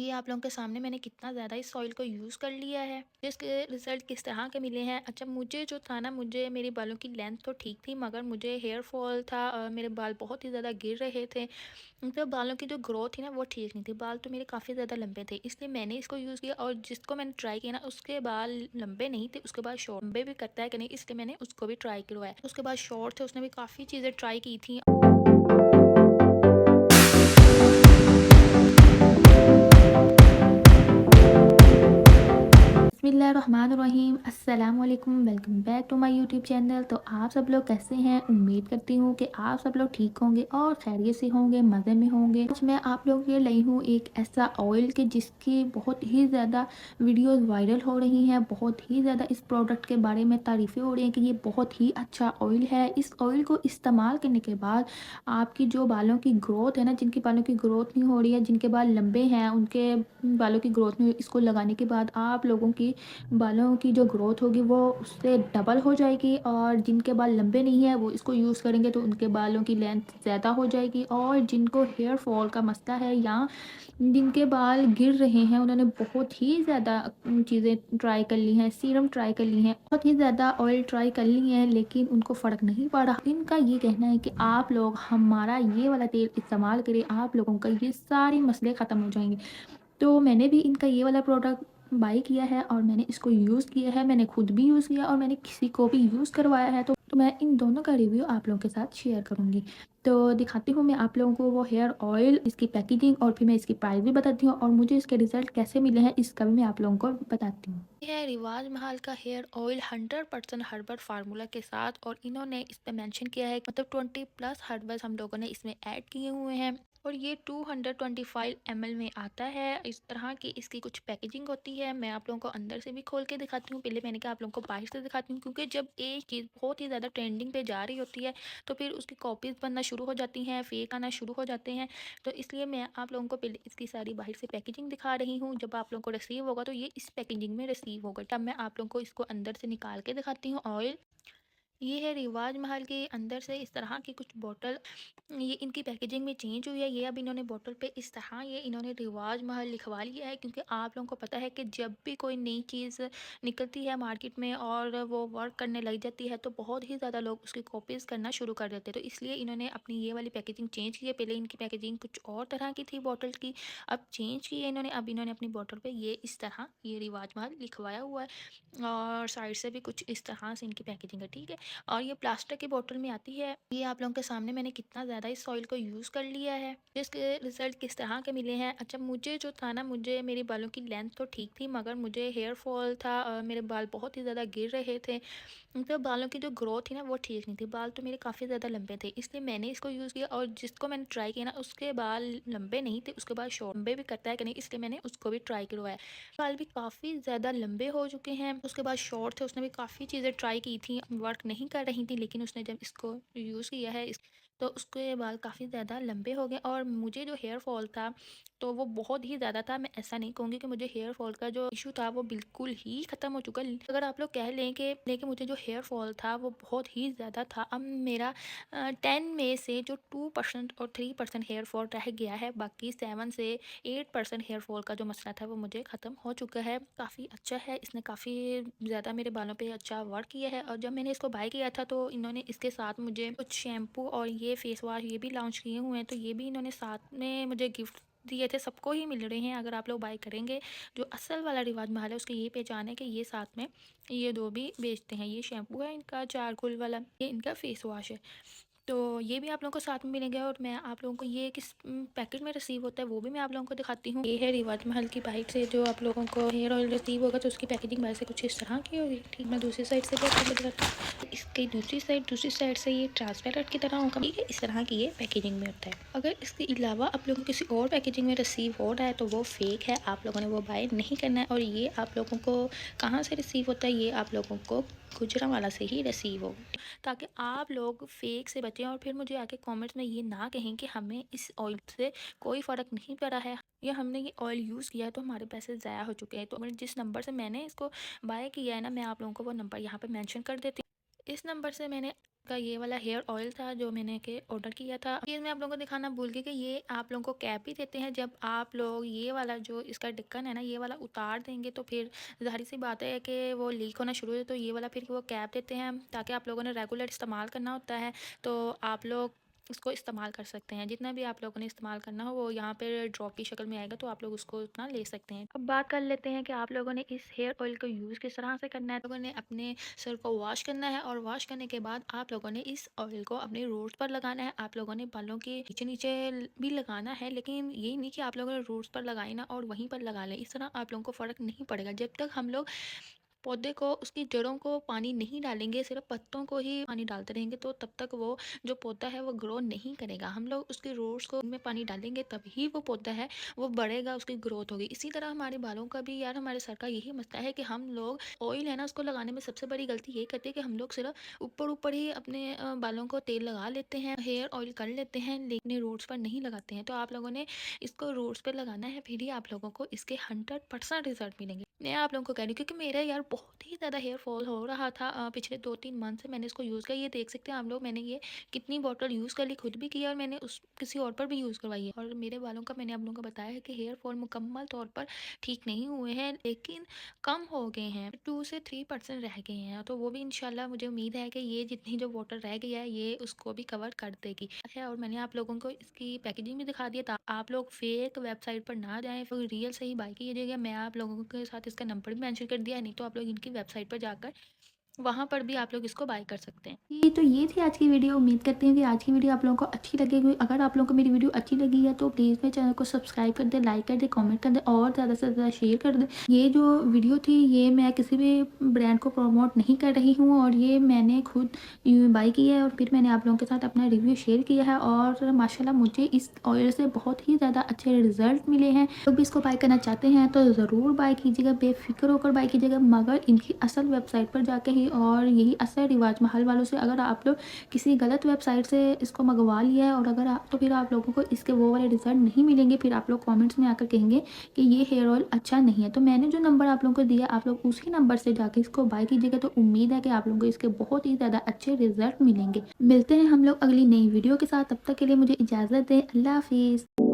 ये आप लोगों के सामने मैंने कितना ज़्यादा इस ऑयल को यूज़ कर लिया है, इसके रिज़ल्ट किस तरह के मिले हैं। अच्छा, मुझे जो था ना, मुझे मेरे बालों की लेंथ तो ठीक थी, मगर मुझे हेयर फॉल था। मेरे बाल बहुत ही ज़्यादा गिर रहे थे। मतलब बालों की जो ग्रोथ थी ना, वो ठीक नहीं थी। बाल तो मेरे काफ़ी ज़्यादा लंबे थे, इसलिए मैंने इसको यूज़ किया। और जिसको मैंने ट्राई किया ना, उसके बाल लंबे नहीं थे, उसके बाद शॉर्ट लंबे भी करता है कि नहीं, इसलिए मैंने उसको भी ट्राई करवाया। उसके बाद शॉर्ट थे, उसने भी काफ़ी चीज़ें ट्राई की थी। बिस्मिल्लाहिर्रहमानिर्रहीम, अस्सलाम वालेकुम, welcome back to my YouTube channel. तो आप सब लोग कैसे हैं? उम्मीद करती हूँ कि आप सब लोग ठीक होंगे और खैरियत से होंगे, मज़े में होंगे। आज मैं आप लोगों के लिए लाई हूँ एक ऐसा ऑयल के जिसकी बहुत ही ज़्यादा वीडियोस वायरल हो रही हैं। बहुत ही ज़्यादा इस प्रोडक्ट के बारे में तारीफ़ें हो रही हैं कि ये बहुत ही अच्छा ऑयल है। इस ऑयल को इस्तेमाल करने के बाद आपकी जो बालों की ग्रोथ है ना, जिनके बालों की ग्रोथ नहीं हो रही है, जिनके बाल लंबे हैं, उनके बालों की ग्रोथ नहीं हुई, इसको लगाने के बाद आप लोगों की बालों की जो ग्रोथ होगी वो उससे डबल हो जाएगी। और जिनके बाल लंबे नहीं है वो इसको यूज़ करेंगे तो उनके बालों की लेंथ ज़्यादा हो जाएगी। और जिनको हेयर फॉल का मसला है या जिनके बाल गिर रहे हैं, उन्होंने बहुत ही ज़्यादा चीज़ें ट्राई कर ली हैं, सीरम ट्राई कर ली हैं, बहुत ही ज़्यादा ऑयल ट्राई कर ली हैं, लेकिन उनको फ़र्क नहीं पड़ा। इनका ये कहना है कि आप लोग हमारा ये वाला तेल इस्तेमाल करें, आप लोगों का ये सारे मसले ख़त्म हो जाएंगे। तो मैंने भी इनका ये वाला प्रोडक्ट बाय किया है और मैंने इसको यूज़ किया है। मैंने खुद भी यूज़ किया और मैंने किसी को भी यूज़ करवाया है। तो मैं इन दोनों का रिव्यू आप लोगों के साथ शेयर करूँगी। तो दिखाती हूँ मैं आप लोगों को वो हेयर ऑयल, इसकी पैकेजिंग, और फिर मैं इसकी प्राइस भी बताती हूँ और मुझे इसके रिज़ल्ट कैसे मिले हैं इसका भी मैं आप लोगों को बताती हूँ। ये है रिवाज महल का हेयर ऑयल 100% हर्बल फार्मूला के साथ, और इन्होंने इस पे मेंशन किया है, मतलब 20+ हर्बल्स हम लोगों ने इसमें ऐड किए हुए हैं। और ये 225 ml में आता है। इस तरह की इसकी कुछ पैकेजिंग होती है। मैं आप लोगों को अंदर से भी खोल के दिखाती हूँ। पहले मैंने कहा आप लोगों को बाहर से दिखाती हूँ, क्योंकि जब एक चीज़ बहुत ही ज़्यादा ट्रेंडिंग पे जा रही होती है तो फिर उसकी कॉपीज़ बनना शुरू हो जाती हैं, फेक आना शुरू हो जाते हैं। तो इसलिए मैं आप लोगों को पहले इसकी सारी बाहर से पैकेजिंग दिखा रही हूँ। जब आप लोगों को रिसीव होगा तो ये इस पैकेजिंग में रिसीव होगा। तब मैं आप लोगों को इसको अंदर से निकाल के दिखाती हूँ ऑयल। ये है रिवाज महल के अंदर से इस तरह की कुछ बॉटल। ये इनकी पैकेजिंग में चेंज हुई है। ये अब इन्होंने बॉटल पे इस तरह ये इन्होंने रिवाज महल लिखवा लिया है, क्योंकि आप लोगों को पता है कि जब भी कोई नई चीज़ निकलती है मार्केट में और वो वर्क करने लग जाती है तो बहुत ही ज़्यादा लोग उसकी कॉपीज़ करना शुरू कर देते हैं। तो इसलिए इन्होंने अपनी ये वाली पैकेजिंग चेंज की है। पहले इनकी पैकेजिंग कुछ और तरह की थी बॉटल की, अब चेंज की है इन्होंने। अब इन्होंने अपनी बॉटल पे ये इस तरह ये रिवाज महल लिखवाया हुआ है, और साइड से भी कुछ इस तरह से इनकी पैकेजिंग है, ठीक है। और ये प्लास्टिक की बोतल में आती है। ये आप लोगों के सामने मैंने कितना ज़्यादा इस ऑयल को यूज़ कर लिया है, इसके रिजल्ट किस तरह के मिले हैं। अच्छा, मुझे जो था ना, मुझे मेरे बालों की लेंथ तो ठीक थी, मगर मुझे हेयर फॉल था। मेरे बाल बहुत ही ज़्यादा गिर रहे थे। मतलब बालों की जो ग्रोथ थी ना, वो ठीक नहीं थी। बाल तो मेरे काफ़ी ज़्यादा लंबे थे, इसलिए मैंने इसको यूज़ किया। और जिसको मैंने ट्राई किया ना, उसके बाल लंबे नहीं थे, उसके बाद शॉर्ट लंबे भी करता है कि नहीं, इसलिए मैंने उसको भी ट्राई करवाया। बाल भी काफ़ी ज़्यादा लंबे हो चुके हैं। उसके बाद शॉर्ट थे, उसने भी काफ़ी चीज़ें ट्राई की थी, वर्क नहीं कर रही थी, लेकिन उसने जब इसको यूज़ किया है तो उसके बाल काफ़ी ज़्यादा लंबे हो गए। और मुझे जो हेयर फॉल था तो वो बहुत ही ज़्यादा था। मैं ऐसा नहीं कहूँगी कि मुझे हेयर फॉल का जो इशू था वो बिल्कुल ही ख़त्म हो चुका है। अगर आप लोग कह लें कि लेकिन मुझे जो हेयर फॉल था वो बहुत ही ज़्यादा था। अब मेरा 10 में से जो 2% और 3% हेयर फॉल रह गया है, बाकी 7 से 8% हेयर फॉल का जो मसला था वो मुझे ख़त्म हो चुका है। काफ़ी अच्छा है, इसने काफ़ी ज़्यादा मेरे बालों पे अच्छा वर्क किया है। और जब मैंने इसको बाय किया था तो इन्होंने इसके साथ मुझे कुछ शैम्पू और ये फेस वॉश ये भी लॉन्च किए हुए हैं, तो ये भी इन्होंने साथ में मुझे गिफ्ट दिए थे। सबको ही मिल रहे हैं। अगर आप लोग बाय करेंगे, जो असल वाला रिवाज महल है उसकी ये पहचान है कि ये साथ में ये दो भी बेचते हैं। ये शैम्पू है इनका चारकोल वाला, ये इनका फेस वॉश है। तो ये भी आप लोगों को साथ में मिलेंगे। और मैं आप लोगों को ये किस पैकेट में रिसीव होता है वो भी मैं आप लोगों को दिखाती हूँ। ये है रिवाज महल की बाइट से जो आप लोगों को हेयर ऑयल रिसीव होगा, तो उसकी पैकेजिंग बाहर से कुछ इस तरह की होगी, ठीक। मैं दूसरी साइड से भी आपको दिखाती हूँ। इसकी दूसरी साइड से ये ट्रांसपेरेंट की तरह होगा, ठीक है। इस तरह की ये पैकेजिंग में होता है। अगर इसके अलावा आप लोगों को किसी और पैकेजिंग में रिसीव हो रहा है तो वो फेक है, आप लोगों ने वो बाय नहीं करना है। और ये आप लोगों को कहाँ से रिसीव होता है, ये आप लोगों को गुजरांवाला से ही रिसीव हो, ताकि आप लोग फेक से बचें। और फिर मुझे आके कमेंट्स में ये ना कहें कि हमें इस ऑयल से कोई फ़र्क नहीं पड़ा है, या हमने ये ऑयल यूज़ किया है तो हमारे पैसे ज़ाया हो चुके हैं। तो जिस नंबर से मैंने इसको बाय किया है ना, मैं आप लोगों को वो नंबर यहाँ पे मेंशन कर देती हूँ। इस नंबर से मैंने का ये वाला हेयर ऑयल था जो मैंने के ऑर्डर किया था। ये मैं आप लोगों को दिखाना भूल गई कि ये आप लोगों को कैप ही देते हैं। जब आप लोग ये वाला जो इसका ढक्कन है ना, ये वाला उतार देंगे तो फिर ज़ाहिर सी बात है कि वो लीक होना शुरू हो, तो ये वाला फिर वो कैप देते हैं ताकि आप लोगों ने रेगुलर इस्तेमाल करना होता है, तो आप लोग इसको इस्तेमाल कर सकते हैं। जितना भी आप लोगों ने इस्तेमाल करना हो वो यहाँ पे ड्रॉप की शक्ल में आएगा, तो आप लोग उसको उतना ले सकते हैं। अब बात कर लेते हैं कि आप लोगों ने इस हेयर ऑयल को यूज़ किस तरह से करना है। लोगों ने अपने सर को वॉश करना है और वॉश करने के बाद आप लोगों ने इस ऑयल को अपने रूट्स पर लगाना है। आप लोगों ने बालों के नीचे नीचे भी लगाना है, लेकिन ये नहीं कि आप लोगों ने रूट्स पर लगाए ना और वहीं पर लगा लें। इस तरह आप लोगों को फ़र्क नहीं पड़ेगा जब तक हम लोग पौधे को उसकी जड़ों को पानी नहीं डालेंगे, सिर्फ पत्तों को ही पानी डालते रहेंगे, तो तब तक वो जो पौधा है वो ग्रो नहीं करेगा। हम लोग उसके रूट्स को में पानी डालेंगे तभी वो पौधा है वो बढ़ेगा, उसकी ग्रोथ होगी। इसी तरह हमारे बालों का भी यार, हमारे सर का यही मसला है कि हम लोग ऑयल है ना, उसको लगाने में सबसे बड़ी गलती ये करते हैं कि हम लोग सिर्फ ऊपर ऊपर ही अपने बालों को तेल लगा लेते हैं, हेयर ऑयल कर लेते हैं, लेकिन रूट्स पर नहीं लगाते हैं। तो आप लोगों ने इसको रूट्स पर लगाना है, फिर ही आप लोगों को इसके 100% रिजल्ट मिलेंगे। मैं आप लोगों को कह रही हूँ क्योंकि मेरा यार बहुत ही ज़्यादा हेयर फॉल हो रहा था पिछले 2-3 मंथ से मैंने इसको यूज़ किया। ये देख सकते हैं आप लोग, मैंने ये कितनी बॉटल यूज़ कर ली, खुद भी किया और मैंने उस किसी और पर भी यूज़ करवाई है। और मेरे बालों का मैंने आप लोगों को बताया है कि हेयर फॉल मुकम्मल तौर पर ठीक नहीं हुए हैं, लेकिन कम हो गए हैं, 2 से 3% रह गए हैं। तो वो भी इंशाल्लाह मुझे उम्मीद है कि ये जितनी जो बॉटल रह गई है ये उसको भी कवर कर देगी है। और मैंने आप लोगों को इसकी पैकेजिंग भी दिखा दिया था, आप लोग फेक वेबसाइट पर ना जाएं, फिर रियल से ही बाय कीजिएगा। मैं आप लोगों के साथ इसका नंबर भी मेंशन कर दिया है, नहीं तो आप लोग इनकी वेबसाइट पर जाकर वहाँ पर भी आप लोग इसको बाय कर सकते हैं। ये थी आज की वीडियो। उम्मीद करते हैं कि आज की वीडियो आप लोगों को अच्छी लगेगी। अगर आप लोगों को मेरी वीडियो अच्छी लगी है तो प्लीज़ मेरे चैनल को सब्सक्राइब कर दें, लाइक कर दें, कमेंट कर दें और ज़्यादा से ज़्यादा शेयर कर दें। ये जो वीडियो थी ये मैं किसी भी ब्रांड को प्रमोट नहीं कर रही हूँ और ये मैंने खुद बाय की है और फिर मैंने आप लोगों के साथ अपना रिव्यू शेयर किया है और माशाल्लाह मुझे इस ऑयल से बहुत ही ज़्यादा अच्छे रिजल्ट मिले हैं। लोग भी इसको बाय करना चाहते हैं तो ज़रूर बाय कीजिएगा, बेफिक्र होकर बाय कीजिएगा, मगर इनकी असल वेबसाइट पर जाके ही। और यही असर रिवाज महल वालों से, अगर आप लोग किसी गलत वेबसाइट से इसको मंगवा लिया है और अगर आप तो फिर आप लोगों को इसके वो वाले रिजल्ट नहीं मिलेंगे, फिर आप लोग कमेंट्स में आकर कहेंगे कि ये हेयर ऑयल अच्छा नहीं है। तो मैंने जो नंबर आप लोगों को दिया आप लोग उसी नंबर से जाके इसको बाय कीजिएगा, तो उम्मीद है कि आप लोगों को इसके बहुत ही ज़्यादा अच्छे रिजल्ट मिलेंगे। मिलते हैं हम लोग अगली नई वीडियो के साथ, तब तक के लिए मुझे इजाज़त दें। अल्लाह हाफिज़।